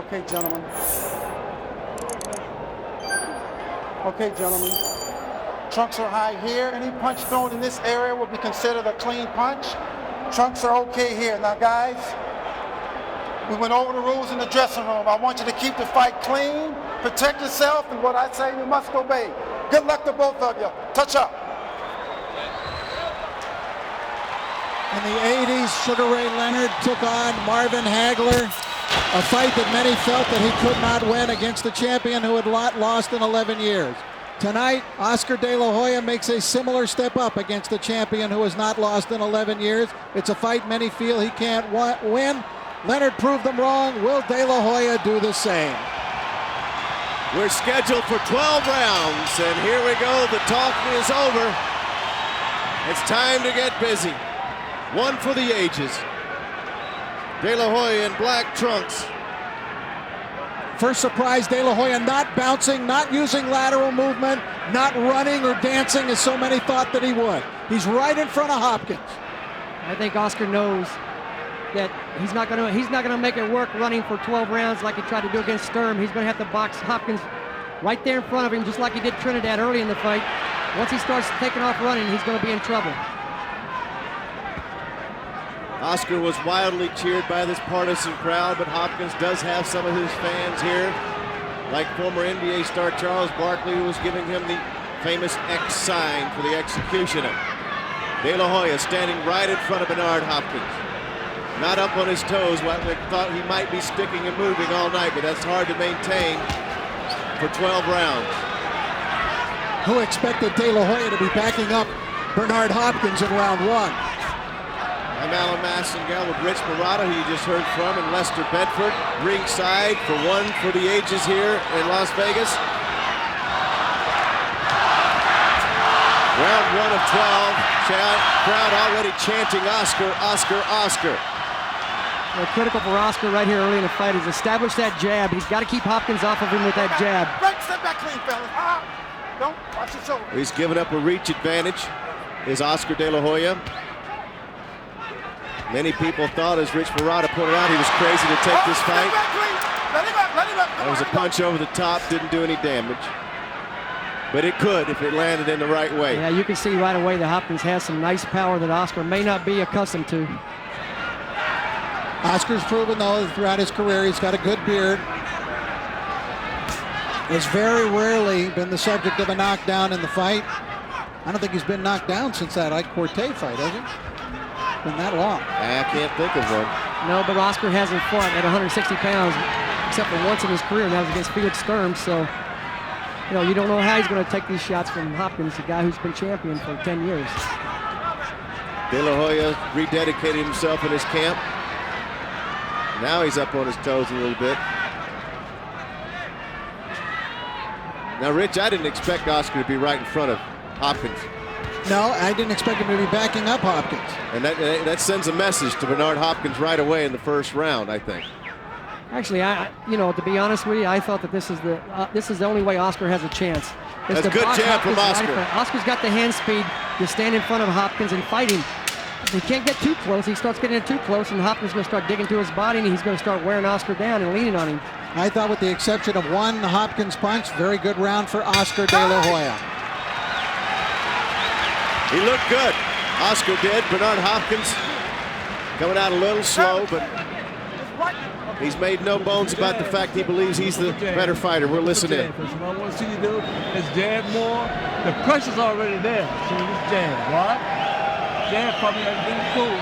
Okay, gentlemen. Okay, gentlemen. Trunks are high here. Any punch thrown in this area will be considered a clean punch. Trunks are okay here. Now, guys, we went over the rules in the dressing room. I want you to keep the fight clean, protect yourself, and what I say, you must obey. Good luck to both of you. Touch up. In the 80s, Sugar Ray Leonard took on Marvin Hagler, a fight that many felt that he could not win against the champion who had lost in 11 years. Tonight, Oscar De La Hoya makes a similar step up against the champion who has not lost in 11 years. It's a fight many feel he can't win. Leonard proved them wrong. Will De La Hoya do the same? We're scheduled for 12 rounds, and here we go. The talking is over. It's time to get busy. One for the ages. De La Hoya in black trunks. First surprise, De La Hoya not bouncing, not using lateral movement, not running or dancing as so many thought that he would. He's right in front of Hopkins. I think Oscar knows that he's not gonna make it work running for 12 rounds like he tried to do against Sturm. He's gonna have to box Hopkins right there in front of him, just like he did Trinidad early in the fight. Once he starts taking off running, he's gonna be in trouble. Oscar was wildly cheered by this partisan crowd, but Hopkins does have some of his fans here, like former NBA star Charles Barkley, who was giving him the famous X sign for the executioner. De La Hoya standing right in front of Bernard Hopkins. Not up on his toes. We thought he might be sticking and moving all night, but that's hard to maintain for 12 rounds. Who expected De La Hoya to be backing up Bernard Hopkins in round one? I'm Alan Massengale with Rich Marotta, who you just heard from, and Lester Bedford, ringside for one for the ages here in Las Vegas. Round 1 of 12. Crowd already chanting Oscar, Oscar, Oscar. Well, critical for Oscar right here early in the fight is establish that jab. He's got to keep Hopkins off of him with that jab. Step back clean, fellas. Don't watch your shoulder. He's given up a reach advantage, is Oscar De La Hoya. Many people thought, as Rich Marotta pointed out, he was crazy to take this fight. Let him up. There was a punch over the top, didn't do any damage. But it could if it landed in the right way. Yeah, you can see right away that Hopkins has some nice power that Oscar may not be accustomed to. Oscar's proven, though, throughout his career, he's got a good beard. Has very rarely been the subject of a knockdown in the fight. I don't think he's been knocked down since that Ike Corte fight, has he? Been that long. I can't think of one. No, but Oscar hasn't fought at 160 pounds except for once in his career, and that was against Felix Sturm. So, you know, you don't know how he's going to take these shots from Hopkins, the guy who's been champion for 10 years. De La Hoya rededicated himself in his camp. Now he's up on his toes a little bit. Now, Rich, I didn't expect Oscar to be right in front of Hopkins. No, I didn't expect him to be backing up Hopkins. And that sends a message to Bernard Hopkins right away in the first round, I think. Actually, to be honest with you, I thought that this is the only way Oscar has a chance. That's a good jab from Oscar. Oscar's got the hand speed to stand in front of Hopkins and fight him. He can't get too close. He starts getting too close, and Hopkins is going to start digging to his body, and he's going to start wearing Oscar down and leaning on him. I thought, with the exception of one Hopkins punch, very good round for Oscar De La Hoya. He looked good. Oscar did. Bernard Hopkins coming out a little slow, but he's made no bones about the fact he believes he's the better fighter. We'll listen in. What I want to see you do is jab more. The pressure's already there. So just jab, right? Jab from you, everything's cool.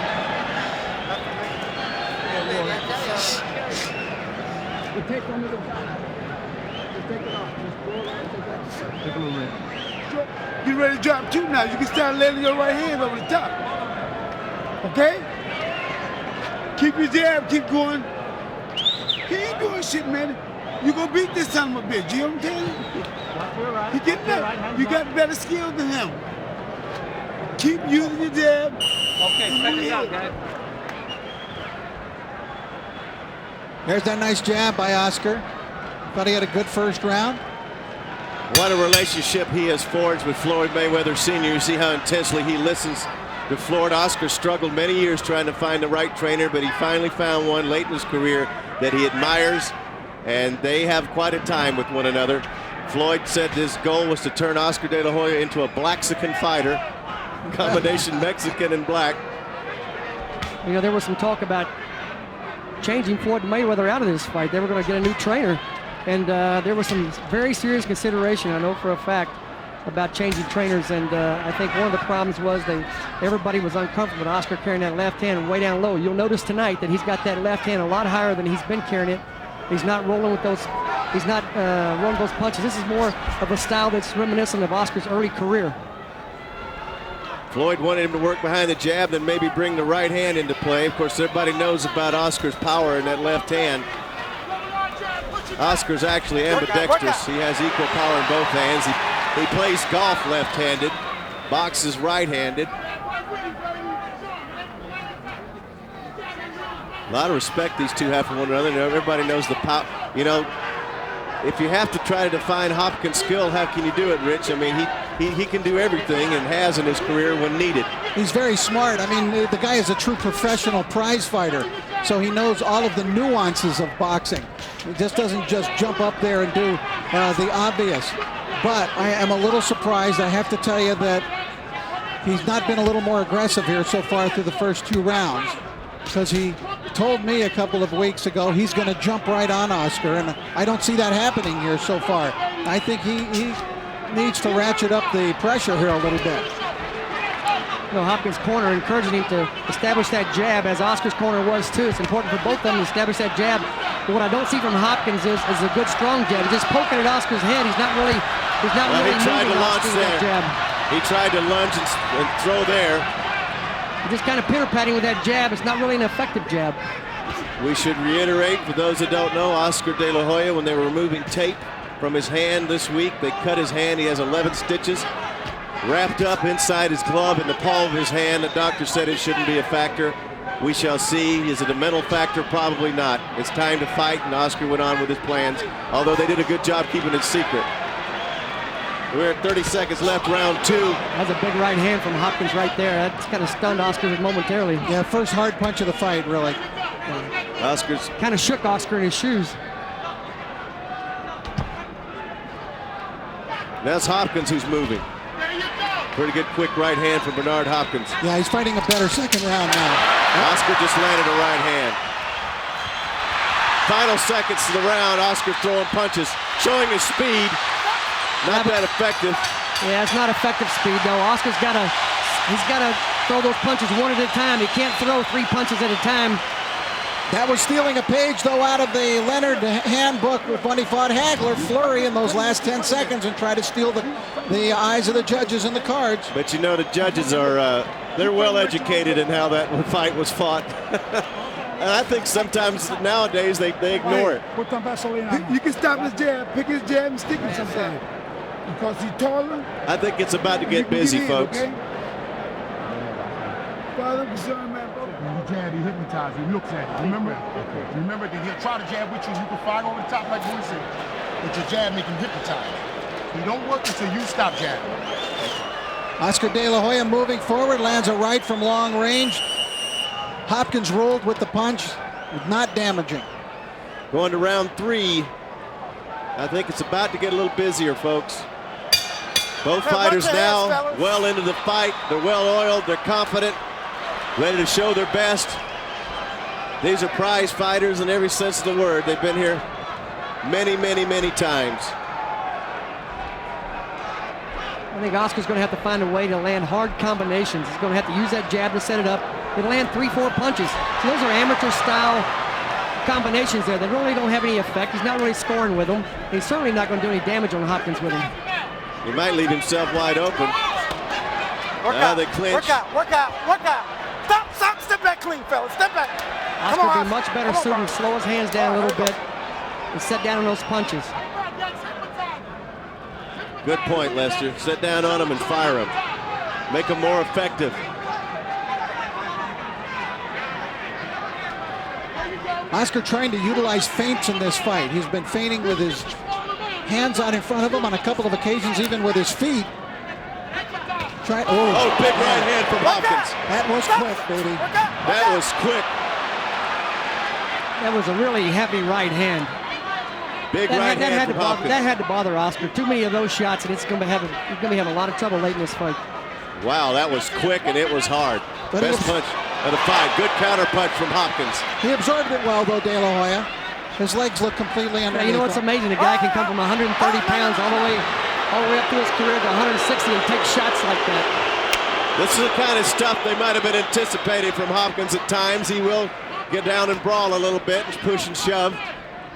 You take one of the just take it off. Just pull it out, take that. Take a little bit. Get ready to drop two now. You can start laying your right hand over the top. Okay? Keep your jab, keep going. He ain't doing shit, man. You gonna beat this son of a bitch. You know what I'm telling you? He getting up. You got better skills than him. Keep using your jab. Okay, check it out, guys. There's that nice jab by Oscar. Thought he had a good first round. What a relationship he has forged with Floyd Mayweather Sr. You see how intensely he listens to Floyd. Oscar struggled many years trying to find the right trainer, but he finally found one late in his career that he admires and they have quite a time with one another. Floyd said his goal was to turn Oscar De La Hoya into a Blaxican fighter, combination Mexican and black. You know, there was some talk about changing Floyd Mayweather out of this fight. They were going to get a new trainer, and there was some very serious consideration, I know for a fact, about changing trainers. And I think one of the problems was everybody was uncomfortable with Oscar carrying that left hand way down low. You'll notice tonight that he's got that left hand a lot higher than he's been carrying it. He's not rolling with those. He's not rolling those punches. This is more of a style that's reminiscent of Oscar's early career. Floyd wanted him to work behind the jab, then maybe bring the right hand into play. Of course, everybody knows about Oscar's power in that left hand. Oscar's actually ambidextrous. He has equal power in both hands. He plays golf left-handed, boxes right-handed. A lot of respect these two have for one another. Everybody knows the power. You know, if you have to try to define Hopkins' skill, how can you do it, Rich? I mean, he can do everything and has in his career when needed. He's very smart. I mean, the guy is a true professional prize fighter, so he knows all of the nuances of boxing. He just doesn't just jump up there and do the obvious. But I am a little surprised, I have to tell you, that he's not been a little more aggressive here so far through the first 2 rounds, because he told me a couple of weeks ago he's going to jump right on Oscar, and I don't see that happening here so far. I think he needs to ratchet up the pressure here a little bit. You know, Hopkins' corner encouraging him to establish that jab, as Oscar's corner was too. It's important for both of them to establish that jab. But what I don't see from Hopkins is a good strong jab. He's just poking at Oscar's head. He's not really He tried to launch there. Jab. He tried to lunge and throw there. He's just kind of pitter-patting with that jab. It's not really an effective jab. We should reiterate, for those that don't know, Oscar De La Hoya, when they were removing tape from his hand this week, they cut his hand. He has 11 stitches wrapped up inside his glove in the palm of his hand. The doctor said it shouldn't be a factor. We shall see. Is it a mental factor? Probably not. It's time to fight, and Oscar went on with his plans, although they did a good job keeping it secret. We're at 30 seconds left, round 2. That's a big right hand from Hopkins right there. That's kind of stunned Oscar momentarily. Yeah, first hard punch of the fight, really. Oscar's kind of shook Oscar in his shoes. That's Hopkins who's moving. Pretty good quick right hand from Bernard Hopkins. Yeah, he's fighting a better second round now. Oscar just landed a right hand. Final seconds to the round. Oscar throwing punches, showing his speed. Not that effective. Yeah, it's not effective speed though. Oscar's he's got to throw those punches one at a time. He can't throw 3 punches at a time. That was stealing a page, though, out of the Leonard handbook when he fought Hagler. Flurry in those last 10 seconds and try to steal the eyes of the judges in the cards. But you know, the judges are, they're well educated in how that fight was fought. And I think sometimes nowadays they ignore it. You can stop his jab, pick his jab, and stick him sometimes. Because he's taller. I think it's about to get busy, folks. Okay? Father, concern, man. You jab, he hypnotized, he looks at it. Remember? Remember that he'll try to jab with you, you can fire over the top like Boy said. But your jab make him hypnotize. He don't work until you stop jabbing. Oscar De La Hoya moving forward, lands a right from long range. Hopkins rolled with the punch, not damaging. Going to round 3. I think it's about to get a little busier, folks. Both fighters now well into the fight. They're well oiled, they're confident, ready to show their best. These are prize fighters in every sense of the word. They've been here many, many, many times. I think Oscar's going to have to find a way to land hard combinations. He's going to have to use that jab to set it up. He'll land 3-4 punches. So those are amateur-style combinations there. They really don't have any effect. He's not really scoring with them. He's certainly not going to do any damage on Hopkins with him. He might leave himself wide open. Work out, they clinch. work out. Stop, step back clean, fellas, step back. Oscar would be much better suited to slow his hands down a little bit and set down on those punches. Good point, Lester. Sit down on him and fire him. Make him more effective. Oscar trying to utilize feints in this fight. He's been feinting with his hands out in front of him on a couple of occasions, even with his feet. Big right hand from Hopkins. That was quick, baby. That was quick. That was a really heavy right hand. Big right hand from Hopkins. That had to bother Oscar. Too many of those shots, and he's going to have a lot of trouble late in this fight. Wow, that was quick and it was hard. Best punch of the fight. Good counter punch from Hopkins. He absorbed it well, though, De La Hoya. His legs look completely underneath. You know what's amazing? A guy can come from 130 pounds all the way up through his career to 160 and take shots like that. This is the kind of stuff they might have been anticipating from Hopkins at times. He will get down and brawl a little bit and push and shove.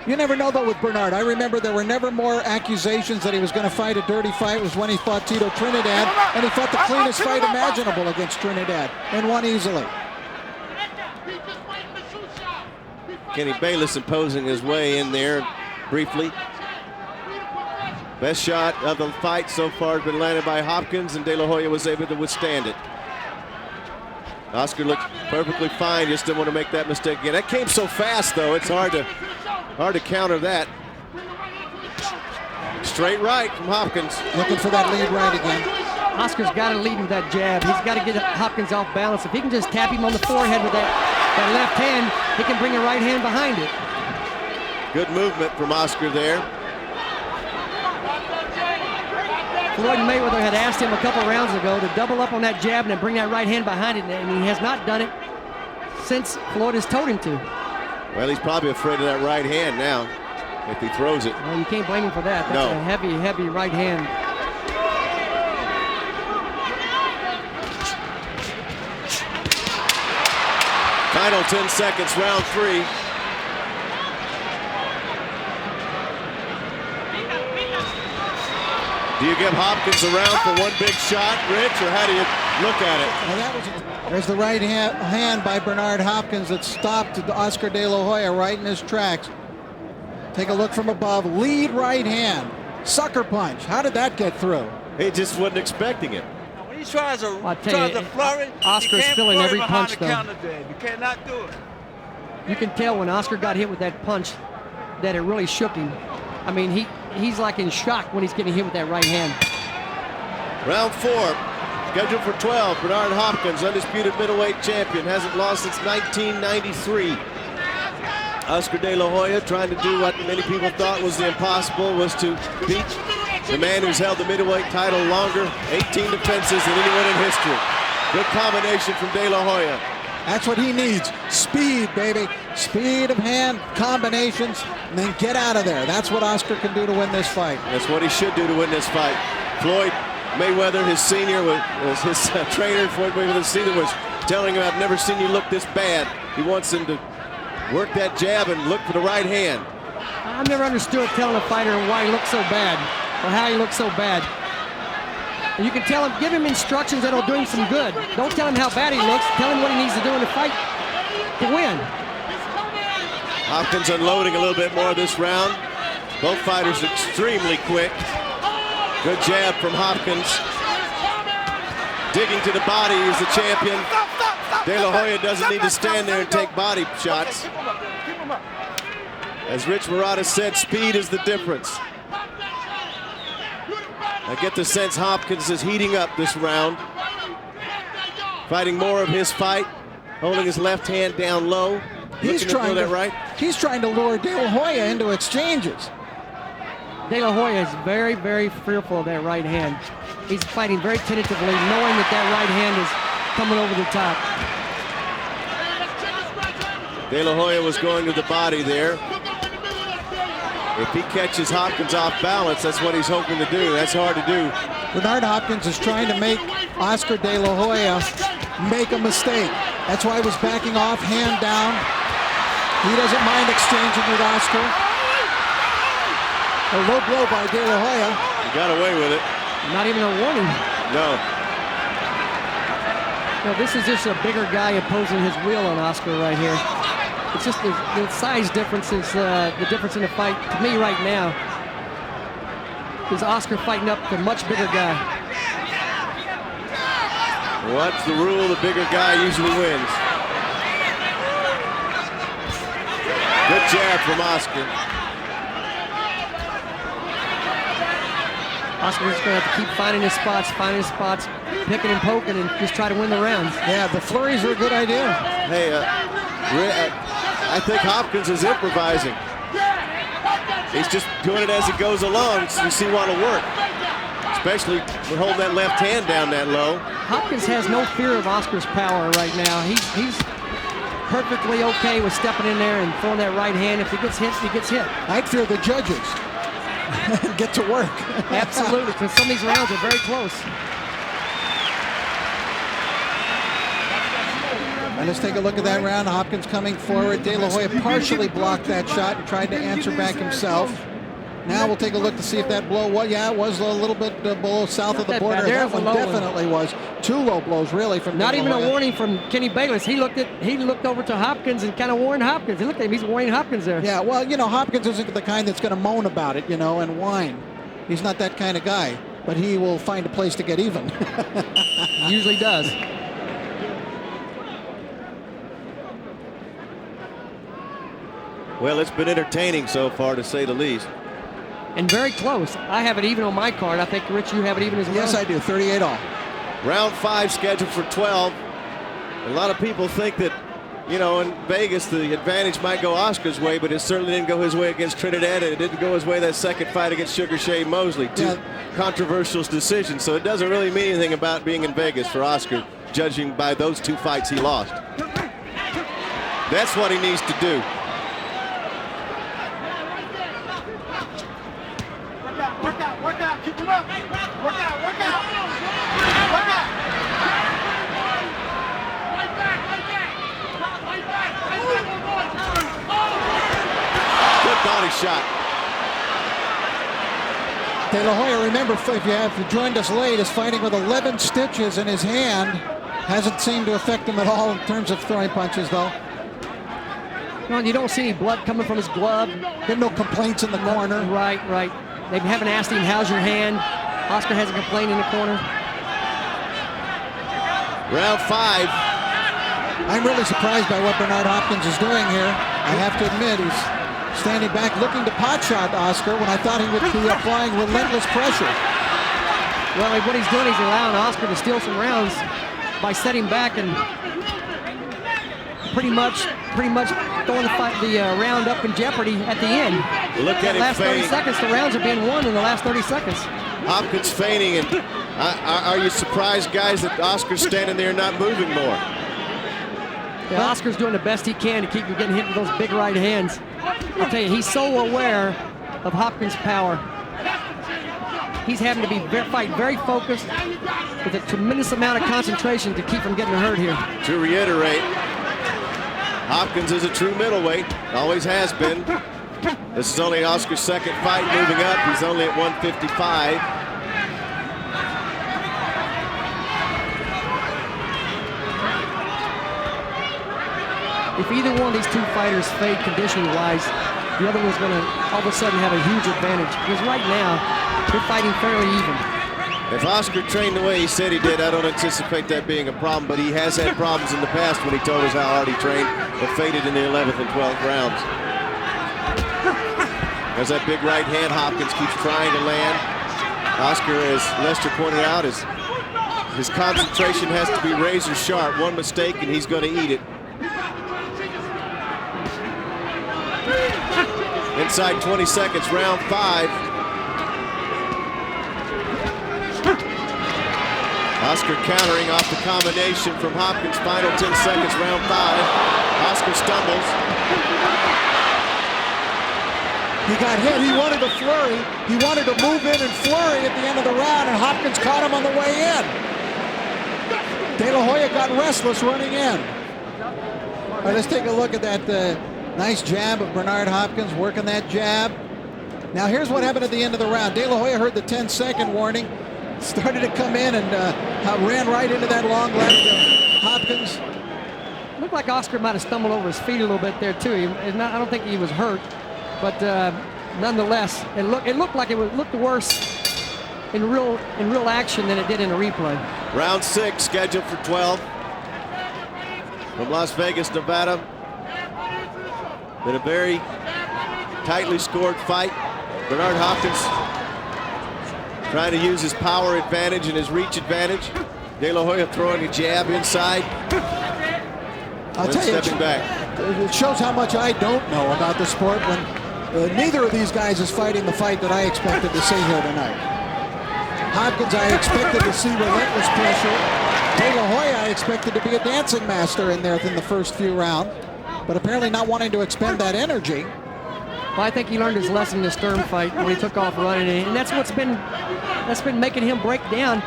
You never know, though, with Bernard. I remember there were never more accusations that he was going to fight a dirty fight. It was when he fought Tito Trinidad, and he fought the cleanest fight imaginable against Trinidad and won easily. Kenny Bayless imposing his way in there briefly. Best shot of the fight so far has been landed by Hopkins, and De La Hoya was able to withstand it. Oscar looked perfectly fine, just didn't want to make that mistake again. That came so fast, though, it's hard to counter that. Straight right from Hopkins. Looking for that lead right again. Oscar's got to lead with that jab. He's got to get Hopkins off balance. If he can just tap him on the forehead with that left hand, he can bring a right hand behind it. Good movement from Oscar there. Floyd Mayweather had asked him a couple rounds ago to double up on that jab and then bring that right hand behind it, and he has not done it since Floyd has told him to. Well, he's probably afraid of that right hand now if he throws it. Well, you can't blame him for that. That's a heavy, heavy right hand. Final 10 seconds, round 3. Do you give Hopkins a round for one big shot, Rich, or how do you look at it? Well, there's the right hand by Bernard Hopkins that stopped Oscar De La Hoya right in his tracks. Take a look from above. Lead right hand. Sucker punch. How did that get through? He just wasn't expecting it. When he tries to flurry, Oscar's feeling every punch, though. You cannot do it. You can tell when Oscar got hit with that punch that it really shook him. I mean, he's like in shock when he's getting hit with that right hand. Round 4, scheduled for 12. Bernard Hopkins, undisputed middleweight champion, hasn't lost since 1993. Oscar De La Hoya trying to do what many people thought was the impossible, was to beat the man who's held the middleweight title longer, 18 defenses than anyone in history. Good combination from De La Hoya. That's what he needs. Speed, baby. Speed of hand, combinations, and then get out of there. That's what Oscar can do to win this fight. That's what he should do to win this fight. Floyd Mayweather, his senior, was his trainer. Floyd Mayweather Sr. was telling him, "I've never seen you look this bad." He wants him to work that jab and look for the right hand. I've never understood telling a fighter why he looks so bad or how he looks so bad. You can tell him, give him instructions that'll do him some good. Don't tell him how bad he looks. Tell him what he needs to do in the fight to win. Hopkins unloading a little bit more this round. Both fighters extremely quick. Good jab from Hopkins. Digging to the body, he's the champion. De La Hoya doesn't need to stand there and take body shots. As Rich Murata said, speed is the difference. I get the sense Hopkins is heating up this round. Fighting more of his fight, holding his left hand down low. He's trying to lure De La Hoya into exchanges. De La Hoya is very, very fearful of that right hand. He's fighting very tentatively, knowing that that right hand is coming over the top. De La Hoya was going to the body there. If he catches Hopkins off balance, that's what he's hoping to do. That's hard to do. Bernard Hopkins is trying to make Oscar De La Hoya make a mistake. That's why he was backing off, hand down. He doesn't mind exchanging with Oscar. A low blow by De La Hoya. He got away with it. Not even a warning. No. No, this is just a bigger guy imposing his will on Oscar right here. It's just the size difference is the difference in the fight to me right now. Is Oscar fighting up the much bigger guy. What's the rule? The bigger guy usually wins. Good jab from Oscar. Oscar's going to have to keep finding his spots, picking and poking, and just try to win the rounds. Yeah, the flurries are a good idea. Hey, I think Hopkins is improvising. He's just doing it as it goes along. So you see what'll work. Especially with holding that left hand down that low. Hopkins has no fear of Oscar's power right now. He's perfectly okay with stepping in there and throwing that right hand. If he gets hit, he gets hit. I'd fear the judges. Get to work. Absolutely, because some of these rounds are very close. And let's take a look at that round. Hopkins coming forward. De La Hoya partially blocked that shot and tried to answer back himself. Now we'll take a look to see if that blow, well, yeah, it was a little bit below south of the border. That one definitely was. 2 low blows, really, from Not even a warning from Kenny Bayless. He looked over to Hopkins and kind of warned Hopkins. He looked at him. He's warning Hopkins there. Yeah, well, you know, Hopkins isn't the kind that's going to moan about it, you know, and whine. He's not that kind of guy. But he will find a place to get even. He usually does. Well, it's been entertaining so far, to say the least. And very close. I have it even on my card. I think, Rich, you have it even as well. Yes, I do. 38 all. Round 5 scheduled for 12. A lot of people think that, you know, in Vegas, the advantage might go Oscar's way, but it certainly didn't go his way against Trinidad, and it didn't go his way that second fight against Sugar Shane Mosley. 2 controversial decisions, so it doesn't really mean anything about being in Vegas for Oscar, judging by those 2 fights he lost. That's what he needs to do. Work out, keep him up. Work out. Right back. Good body shot. De La Hoya, remember, if you joined us late, is fighting with 11 stitches in his hand. Hasn't seemed to affect him at all in terms of throwing punches, though. No, you don't see any blood coming from his glove. There no complaints in the corner. Right. They haven't asked him, how's your hand? Oscar hasn't complained in the corner. Round 5. I'm really surprised by what Bernard Hopkins is doing here. I have to admit, he's standing back looking to pot shot Oscar when I thought he would be applying relentless pressure. Well, what he's doing, he's allowing Oscar to steal some rounds by setting back and pretty much throwing the round up in jeopardy at the end. Look at him last 30 feigning. seconds, the rounds are being won in the last 30 seconds. Hopkins feigning, and are you surprised, guys, that Oscar's standing there not moving more? Yeah, Oscar's doing the best he can to keep him getting hit with those big right hands. I'll tell you, he's so aware of Hopkins' power. He's having to fight very focused with a tremendous amount of concentration to keep from getting hurt here. To reiterate, Hopkins is a true middleweight, always has been. This is only Oscar's second fight moving up. He's only at 155. If either one of these 2 fighters fade conditioning-wise, the other one's going to all of a sudden have a huge advantage. Because right now, they're fighting fairly even. If Oscar trained the way he said he did, I don't anticipate that being a problem, but he has had problems in the past when he told us how hard he trained, but faded in the 11th and 12th rounds. There's that big right hand Hopkins keeps trying to land. Oscar, as Lester pointed out, his concentration has to be razor sharp. One mistake and he's going to eat it. Inside 20 seconds, round 5. Oscar countering off the combination from Hopkins. Final 10 seconds, round 5. Oscar stumbles. He got hit. He wanted to flurry. He wanted to move in and flurry at the end of the round, and Hopkins caught him on the way in. De La Hoya got restless running in. All right, let's take a look at that nice jab of Bernard Hopkins, working that jab. Now, here's what happened at the end of the round. De La Hoya heard the 10-second warning, started to come in and ran right into that long left Hopkins. Looked like Oscar might have stumbled over his feet a little bit there, too. I don't think he was hurt. But nonetheless, it looked like it looked worse in real action than it did in a replay. Round 6 scheduled for 12 from Las Vegas, Nevada. Been a very tightly scored fight. Bernard Hopkins trying to use his power advantage and his reach advantage. De La Hoya throwing a jab inside. I'll tell you, stepping back. It shows how much I don't know about the sport when Neither of these guys is fighting the fight that I expected to see here tonight. Hopkins, I expected to see relentless pressure. De La Hoya, I expected to be a dancing master in there in the first few rounds, but apparently not wanting to expend that energy. Well, I think he learned his lesson in the Sturm fight when he took off running, and that's been making him break down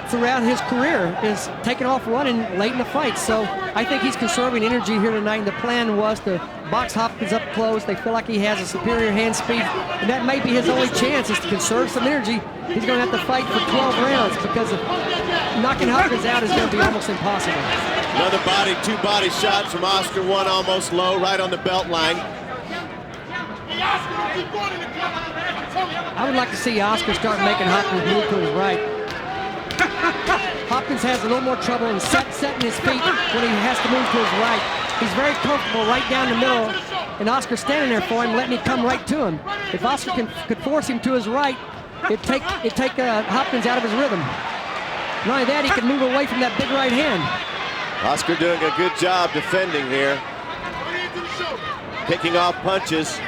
throughout his career, is taking off running late in the fight. So I think he's conserving energy here tonight, and the plan was to box Hopkins up close. They feel like he has a superior hand speed, and that may be his only chance, is to conserve some energy. He's going to have to fight for 12 rounds because of knocking Hopkins out is going to be almost impossible. Another two body shots from Oscar, one almost low, right on the belt line. I would like to see Oscar start making Hopkins move to his right. Hopkins has a little more trouble in setting his feet when he has to move to his right. He's very comfortable right down the middle, and Oscar's standing there for him, letting him come right to him. If Oscar could force him to his right, it'd take Hopkins out of his rhythm. Not only that, he can move away from that big right hand. Oscar doing a good job defending here. Picking off punches.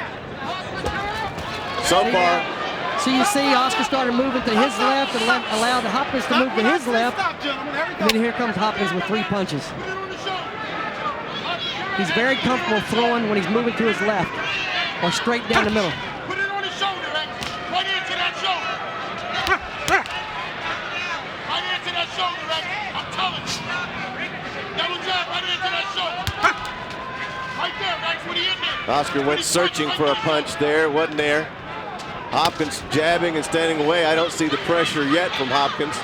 So far. So you see Oscar started moving to his left and allowed Hopkins to move to his left. And then here comes Hopkins with 3 punches. He's very comfortable throwing when he's moving to his left or straight down the middle. Put it on his shoulder, Rex. Right into that shoulder. Right into that shoulder, Rex. I'm telling you. Double jab right into that shoulder. Right there, Rex. What are you in there? Oscar went searching for a punch there. Wasn't there. Hopkins jabbing and standing away. I don't see the pressure yet from Hopkins.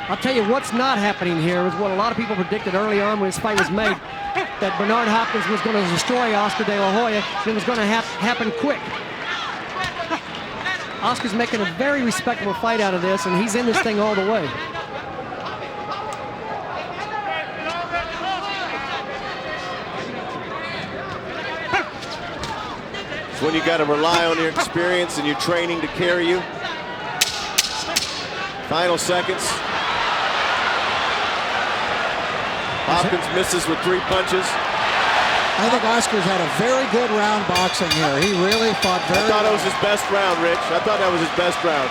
I'll tell you what's not happening here is what a lot of people predicted early on when this fight was made, that Bernard Hopkins was going to destroy Oscar De La Hoya, and it was going to happen quick. Oscar's making a very respectable fight out of this, and he's in this thing all the way. It's when you got to rely on your experience and your training to carry you. Final seconds. Hopkins misses with 3 punches. I think Oscar's had a very good round boxing here. He really fought very well. I thought it was his best round, Rich. I thought that was his best round.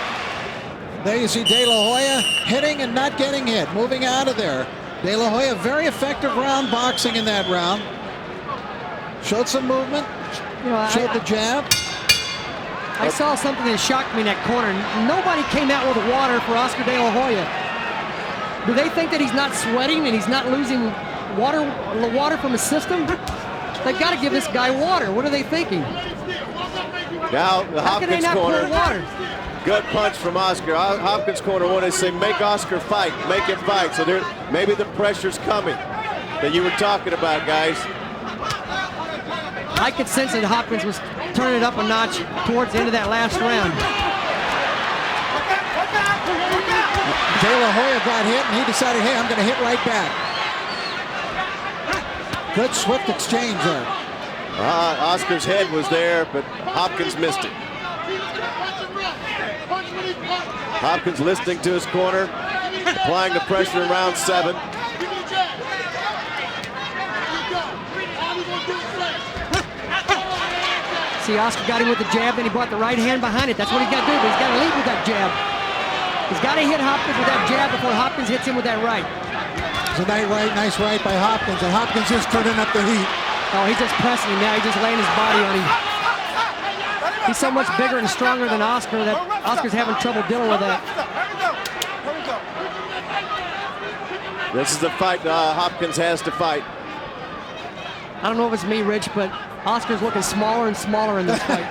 There you see De La Hoya hitting and not getting hit, moving out of there. De La Hoya, very effective round boxing in that round. Showed some movement, showed the jab. I saw something that shocked me in that corner. Nobody came out with water for Oscar De La Hoya. Do they think that he's not sweating and he's not losing water from his system? They've got to give this guy water. What are they thinking? Now the How can they Hopkins not corner. pour water? Good punch from Oscar. Hopkins corner wanted to say, make Oscar fight, make him fight. So there, maybe the pressure's coming that you were talking about, guys. I could sense that Hopkins was turning it up a notch towards the end of that last round. De La Hoya got hit, and he decided, hey, I'm going to hit right back. Good swift exchange there. Oscar's head was there, but Hopkins missed it. Hopkins listening to his corner, applying the pressure in round 7. See, Oscar got him with the jab, then he brought the right hand behind it. That's what he's got to do, but he's got to lead with that jab. He's got to hit Hopkins with that jab before Hopkins hits him with that right. It's a nice right by Hopkins, and Hopkins is turning up the heat. Oh, he's just pressing him now. He's just laying his body on him. He's so much bigger and stronger than Oscar that Oscar's having trouble dealing with that. This is the fight Hopkins has to fight. I don't know if it's me, Rich, but Oscar's looking smaller and smaller in this fight.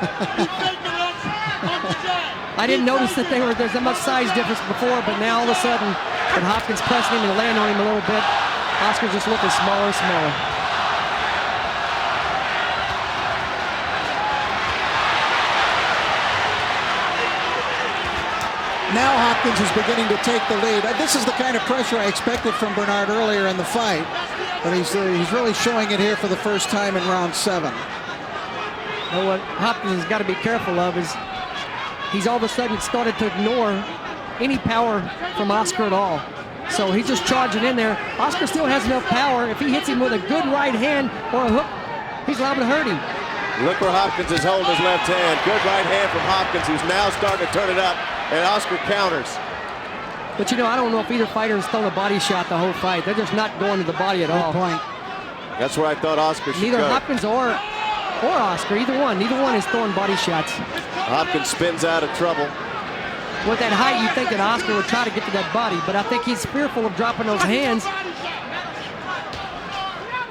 I didn't notice that there's that much size difference before, but now all of a sudden, when Hopkins pressing him and laying on him a little bit, Oscar's just looking smaller and smaller. Now Hopkins is beginning to take the lead. This is the kind of pressure I expected from Bernard earlier in the fight, but he's really showing it here for the first time in round 7. Well, what Hopkins has got to be careful of is he's all of a sudden started to ignore any power from Oscar at all. So he's just charging in there. Oscar still has enough power. If he hits him with a good right hand or a hook, he's liable to hurt him. Look where Hopkins is holding his left hand. Good right hand from Hopkins, who's now starting to turn it up, and Oscar counters. But you know, I don't know if either fighter has thrown a body shot the whole fight. They're just not going to the body at all. Good point. That's where I thought Oscar should Neither go. Hopkins or Oscar, either one is throwing body shots. Hopkins spins out of trouble. With that height, you'd think that Oscar would try to get to that body, but I think he's fearful of dropping those hands.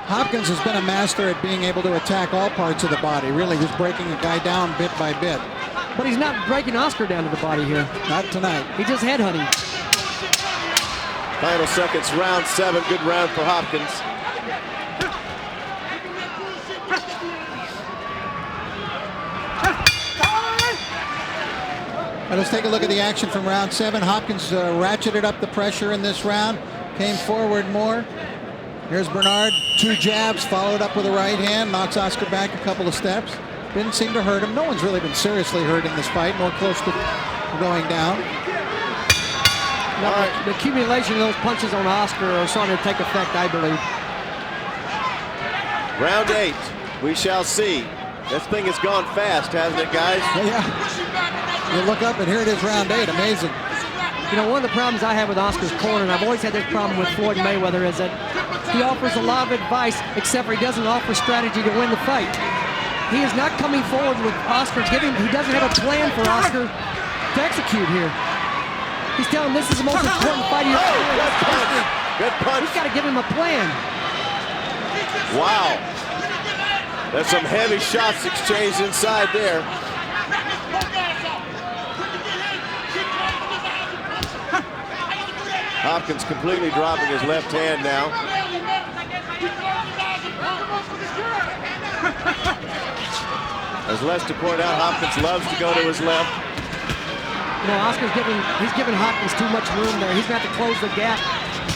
Hopkins has been a master at being able to attack all parts of the body. Really, he's breaking a guy down bit by bit. But he's not breaking Oscar down to the body here. Not tonight. He just headhunting. Final seconds, round 7. Good round for Hopkins. Now let's take a look at the action from round 7. Hopkins ratcheted up the pressure in this round, came forward more. Here's Bernard, 2 jabs, followed up with a right hand, knocks Oscar back a couple of steps. Didn't seem to hurt him. No one's really been seriously hurt in this fight, nor close to going down. No, the accumulation of those punches on Oscar are starting to take effect, I believe. Round 8, we shall see. This thing has gone fast, hasn't it, guys? Yeah. You look up and here it is, round 8. Amazing. You know, one of the problems I have with Oscar's corner, and I've always had this problem with Floyd Mayweather, is that he offers a lot of advice, except for he doesn't offer strategy to win the fight. He is not coming forward with Oscar giving. He doesn't have a plan for Oscar to execute here. He's telling him this is the most important fight of your career. Good punch. Good punch. He's got to give him a plan. Wow. There's some heavy shots exchanged inside there. Hopkins completely dropping his left hand now. As Lester pointed out, Hopkins loves to go to his left. You know, he's giving Hopkins too much room there. He's going to have to close the gap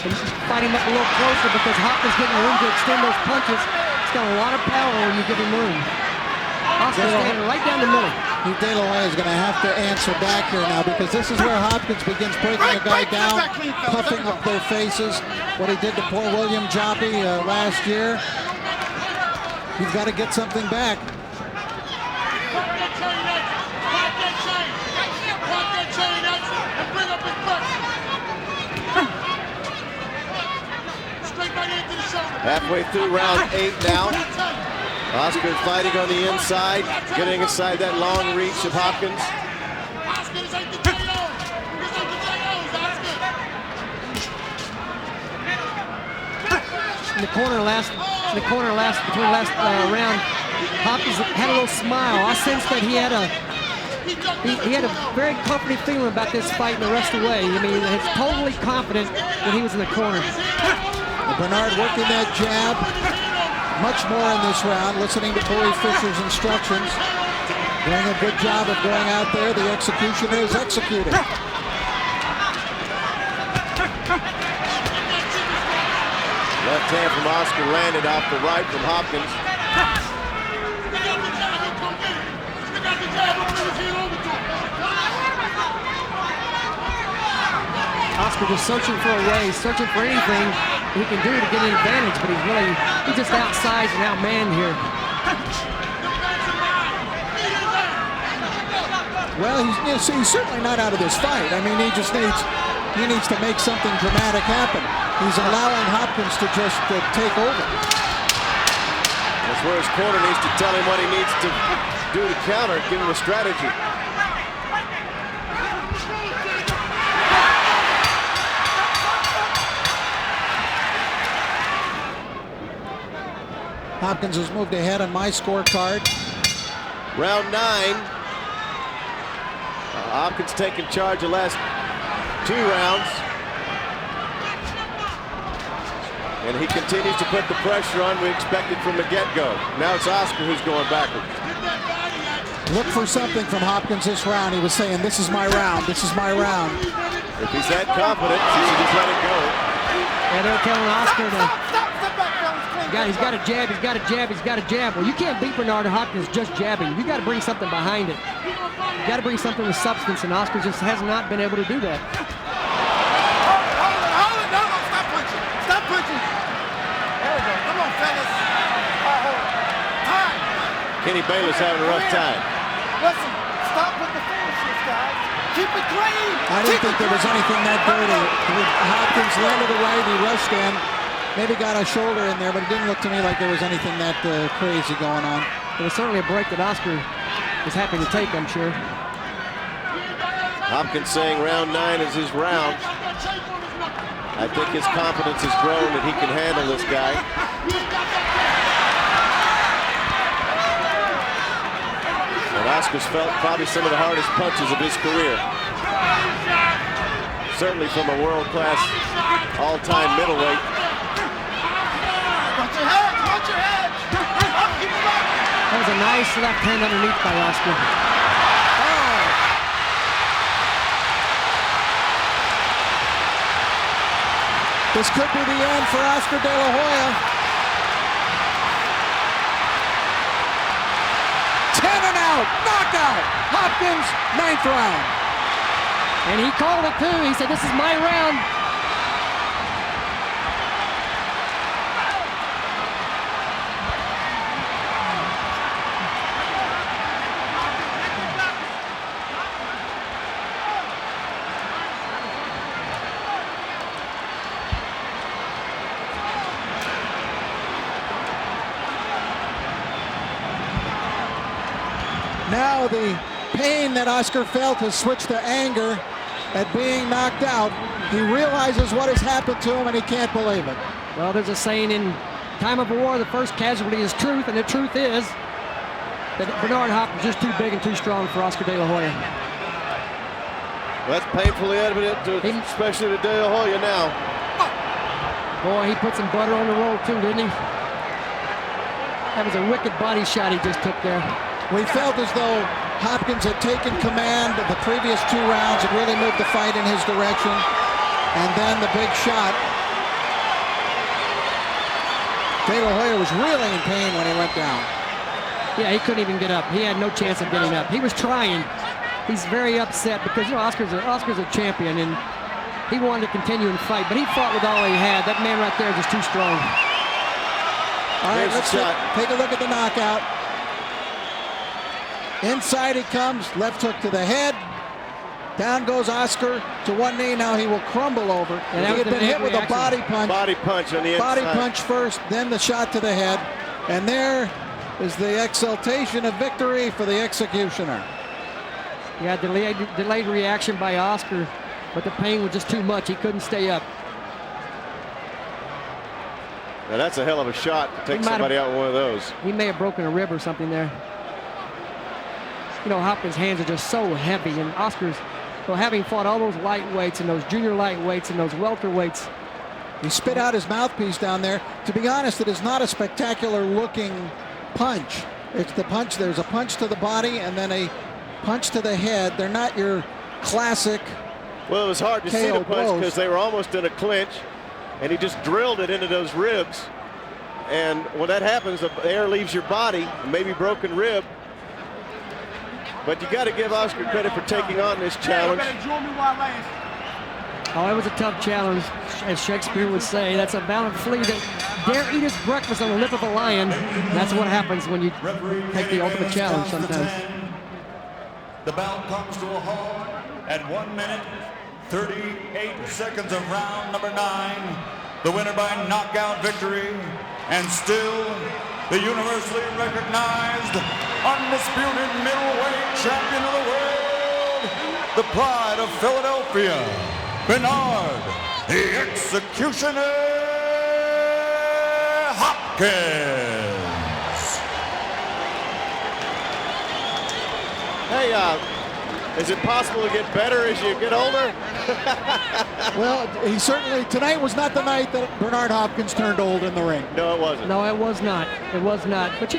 and fight him up a little closer because Hopkins getting room to extend those punches. He's got a lot of power when you give him room. Oscar's standing right down the middle. De La Hoya is going to have to answer back here now because this is where Hopkins begins breaking a guy down, puffing up their faces. What he did to poor William Joppy last year. He's got to get something back. Halfway through round 8 now. Oscar fighting on the inside, getting inside that long reach of Hopkins. In the corner between last round, Hopkins had a little smile. I sensed that he had a very comforting feeling about this fight and the rest of the way. I mean, he's totally confident when he was in the corner. Bernard working that jab. Much more in this round, listening to Corey Fisher's instructions. Doing a good job of going out there. The executioner is executing. Left hand from Oscar landed off the right from Hopkins. Oscar just searching for a way, searching for anything he can do to get an advantage, but he's just outsized and outmanned here. Well, he's certainly not out of this fight. I mean, he needs to make something dramatic happen. He's allowing Hopkins to just take over. That's where his corner needs to tell him what he needs to do to counter, give him a strategy. Hopkins has moved ahead on my scorecard. Round 9. Hopkins taking charge of the last 2 rounds. And he continues to put the pressure on we expected from the get-go. Now it's Oscar who's going backwards. Look for something from Hopkins this round. He was saying, this is my round, this is my round. If he's that confident, he should just let it go. Yeah, they're telling Oscar to... He's got a jab, he's got a jab, he's got a jab. Well, you can't beat Bernard Hopkins just jabbing. You got to bring something behind it. You got to bring something with substance, and Oscar just has not been able to do that. Hold it, Kenny Bayless having a rough time. Listen, stop with the foolishness, guys. Keep it clean. I didn't think there was anything that dirty. Hopkins landed the right, he rushed in. Maybe got a shoulder in there, but it didn't look to me like there was anything that crazy going on. It was certainly a break that Oscar was happy to take, I'm sure. Hopkins saying round 9 is his round. I think his confidence has grown that he can handle this guy. And Oscar's felt probably some of the hardest punches of his career. Certainly from a world-class all-time middleweight. Watch your head! Watch your head! That was a nice left hand underneath by Oscar. This could be the end for Oscar De La Hoya. 10 and out, knockout. Hopkins, 9th round. And he called it too. He said, "This is my round." Now the pain that Oscar felt has switched to anger at being knocked out. He realizes what has happened to him and he can't believe it. Well, there's a saying in time of war, the first casualty is truth, and the truth is that Bernard Hopkins is just too big and too strong for Oscar De La Hoya. Well, that's painfully evident, especially to De La Hoya now. Boy, he put some butter on the roll too, didn't he? That was a wicked body shot he just took there. We felt as though Hopkins had taken command of the previous 2 rounds and really moved the fight in his direction. And then the big shot. De La Hoya was really in pain when he went down. Yeah, he couldn't even get up. He had no chance of getting up. He was trying. He's very upset because, you know, Oscar's a champion and he wanted to continue and fight, but he fought with all he had. That man right there is just too strong. All right, let's take a look at the knockout. Inside he comes, left hook to the head. Down goes Oscar to one knee. Now he will crumble over. And he had been hit with a body punch. Body punch on the inside. Body punch first, then the shot to the head. And there is the exultation of victory for the executioner. Yeah, delayed reaction by Oscar, but the pain was just too much. He couldn't stay up. Now that's a hell of a shot to take somebody out with one of those. He may have broken a rib or something there. You know, Hopkins' hands are just so heavy, and Oscar's, well, having fought all those lightweights and those junior lightweights and those welterweights. He spit out his mouthpiece down there. To be honest, it is not a spectacular looking punch. It's the punch. There's a punch to the body and then a punch to the head. They're not your classic. Well, it was hard to see the punch because they were almost in a clinch, and he just drilled it into those ribs. And when that happens, the air leaves your body, maybe broken rib. But you got to give Oscar credit for taking on this challenge. Oh, it was a tough challenge, as Shakespeare would say. That's a valiant flea that dare eat his breakfast on the lip of a lion. That's what happens when you take the ultimate challenge sometimes. The bout comes to a halt at 1 minute, 38 seconds of round number 9. The winner by knockout victory, and still the universally recognized, undisputed middleweight champion of the world, the pride of Philadelphia, Bernard, the Executioner Hopkins. Hey, is it possible to get better as you get older? Well, he certainly, tonight was not the night that Bernard Hopkins turned old in the ring. No, it wasn't. No, it was not. It was not. But